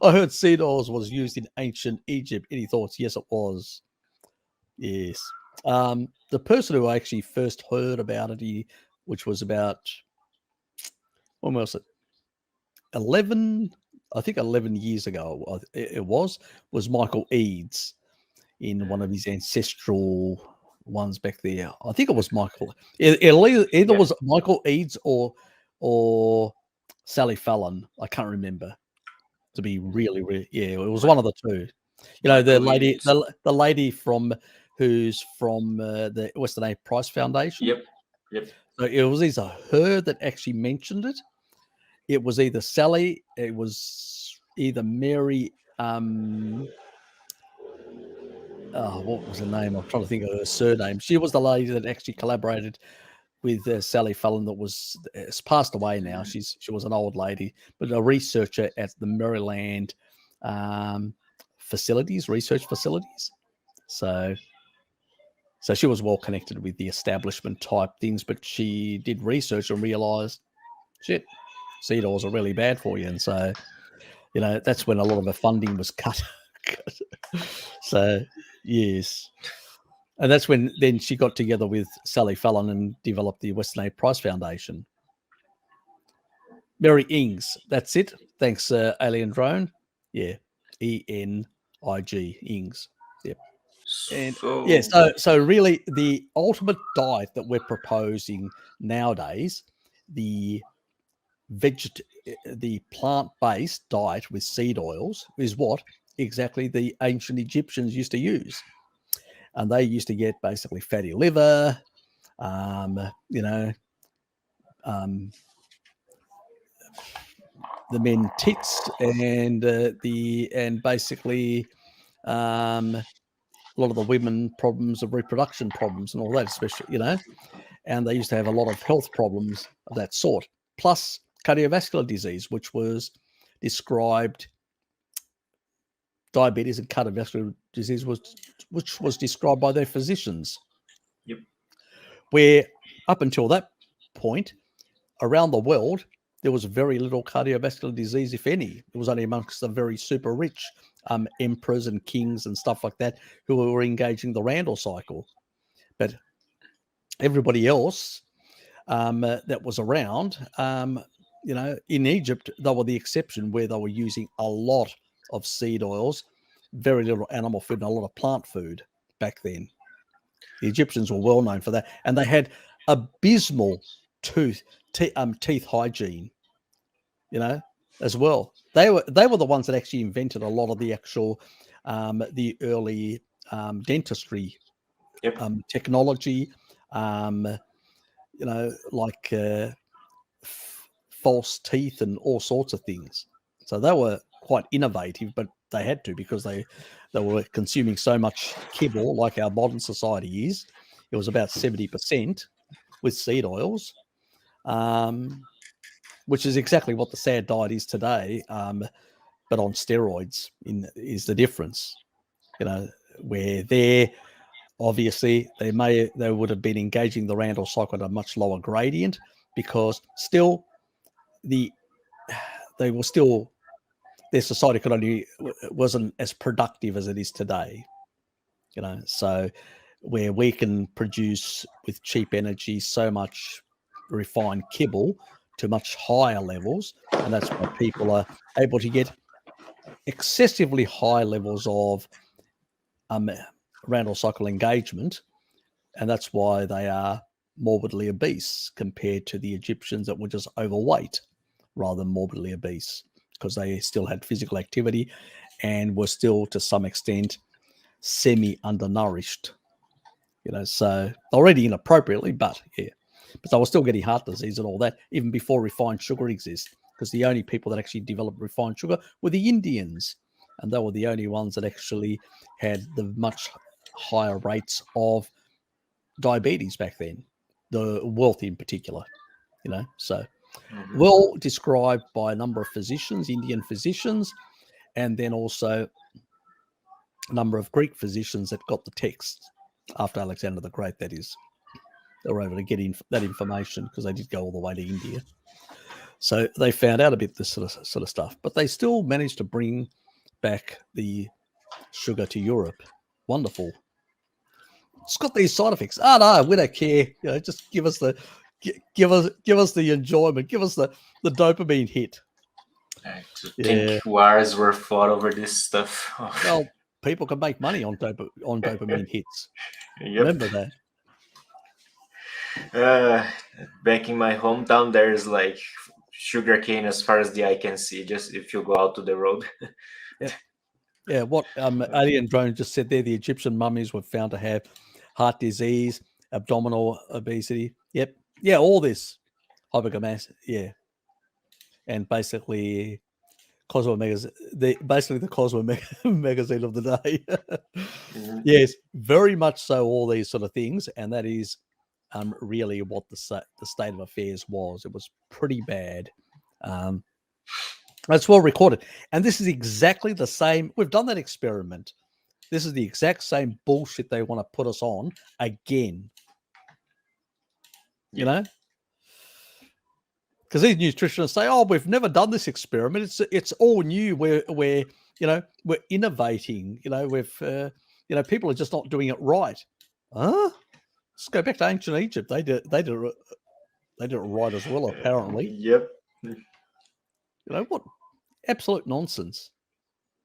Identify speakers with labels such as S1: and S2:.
S1: I heard seed oils was used in ancient Egypt. Any thoughts? Yes, it was. Yes. The person who actually first heard about it, which was about, when was it? 11, I think 11 years ago, it was Michael Eads in one of his ancestral ones back there. I think it was Michael. Either was Michael Eads or Sally Fallon. I can't remember. To be really, yeah, it was one of the two. You know, the
S2: Michael
S1: lady,
S2: Eads.
S1: the lady who's from the Western A Price Foundation.
S2: Yep.
S1: So it was either her that actually mentioned it. It was either Sally. It was either Mary. What was her name? I'm trying to think of her surname. She was the lady that actually collaborated with Sally Fallon. That has passed away now. She was an old lady, but a researcher at the Maryland research facilities. So she was well connected with the establishment type things, but she did research and realized, shit, seed oils are really bad for you. And so, that's when a lot of her funding was cut. So, yes. And that's when then she got together with Sally Fallon and developed the Western A Price Foundation. Mary Ings, that's it. Thanks, Alien Drone. Yeah, ENIG, Ings. Yep. And yeah, so really the ultimate diet that we're proposing nowadays, the plant-based diet with seed oils, is what exactly the ancient Egyptians used to use. And they used to get basically fatty liver, the men tits, and basically a lot of the women problems of reproduction problems and all that, especially, and they used to have a lot of health problems of that sort, plus cardiovascular disease, which was described, diabetes and cardiovascular disease which was described by their physicians.
S2: Yep.
S1: Where up until that point, around the world, there was very little cardiovascular disease, if any. It was only amongst the very super rich emperors and kings and stuff like that who were engaging the Randall cycle. But everybody else that was around, in Egypt, they were the exception, where they were using a lot of seed oils, very little animal food, and a lot of plant food back then. The Egyptians were well known for that, and they had abysmal teeth hygiene, as well. They were the ones that actually invented a lot of the actual the early dentistry technology, like false teeth and all sorts of things. So they were quite innovative, but they had to, because they were consuming so much kibble, like our modern society is. It was about 70% with seed oils, which is exactly what the sad diet is today, but on steroids is the difference. Where they're obviously they would have been engaging the Randall cycle at a much lower gradient, because still their society wasn't as productive as it is today. So where we can produce with cheap energy so much refined kibble to much higher levels, and that's why people are able to get excessively high levels of Randall cycle engagement, and that's why they are morbidly obese compared to the Egyptians that were just overweight rather than morbidly obese, because they still had physical activity and were still, to some extent, semi-undernourished. So already inappropriately, but yeah. But they were still getting heart disease and all that, even before refined sugar exists, because the only people that actually developed refined sugar were the Indians, and they were the only ones that actually had the much higher rates of diabetes back then, the wealthy in particular, so well described by a number of physicians, Indian physicians, and then also a number of Greek physicians that got the text after Alexander the Great, that is. They were able to get that information because they did go all the way to India. So they found out a bit this sort of stuff, but they still managed to bring back the sugar to Europe. Wonderful. It's got these side effects. Oh no, we don't care. Just give us the enjoyment. Give us the dopamine hit.
S2: To think wars were fought over this stuff.
S1: Well, people can make money on dopamine hits.
S2: Yep.
S1: Remember that.
S2: Back in my hometown, there's like sugarcane as far as the eye can see. Just if you go out to the road.
S1: Yeah. What Alien Drone just said there: the Egyptian mummies were found to have heart disease, abdominal obesity. Yep. Yeah. All this hypergamas. Yeah. And basically, Cosmo Magazine, the Cosmo Magazine of the day. Yes, very much so. All these sort of things, and that is really what the state of affairs was. It was pretty bad. That's well recorded, and this is exactly the same. We've done that experiment. This is the exact same bullshit they want to put us on again. You know. Because these nutritionists say, "Oh, we've never done this experiment. It's all new. We're innovating. People are just not doing it right." Huh? Let's go back to ancient Egypt. They did it right as well, apparently.
S2: Yep.
S1: What absolute nonsense.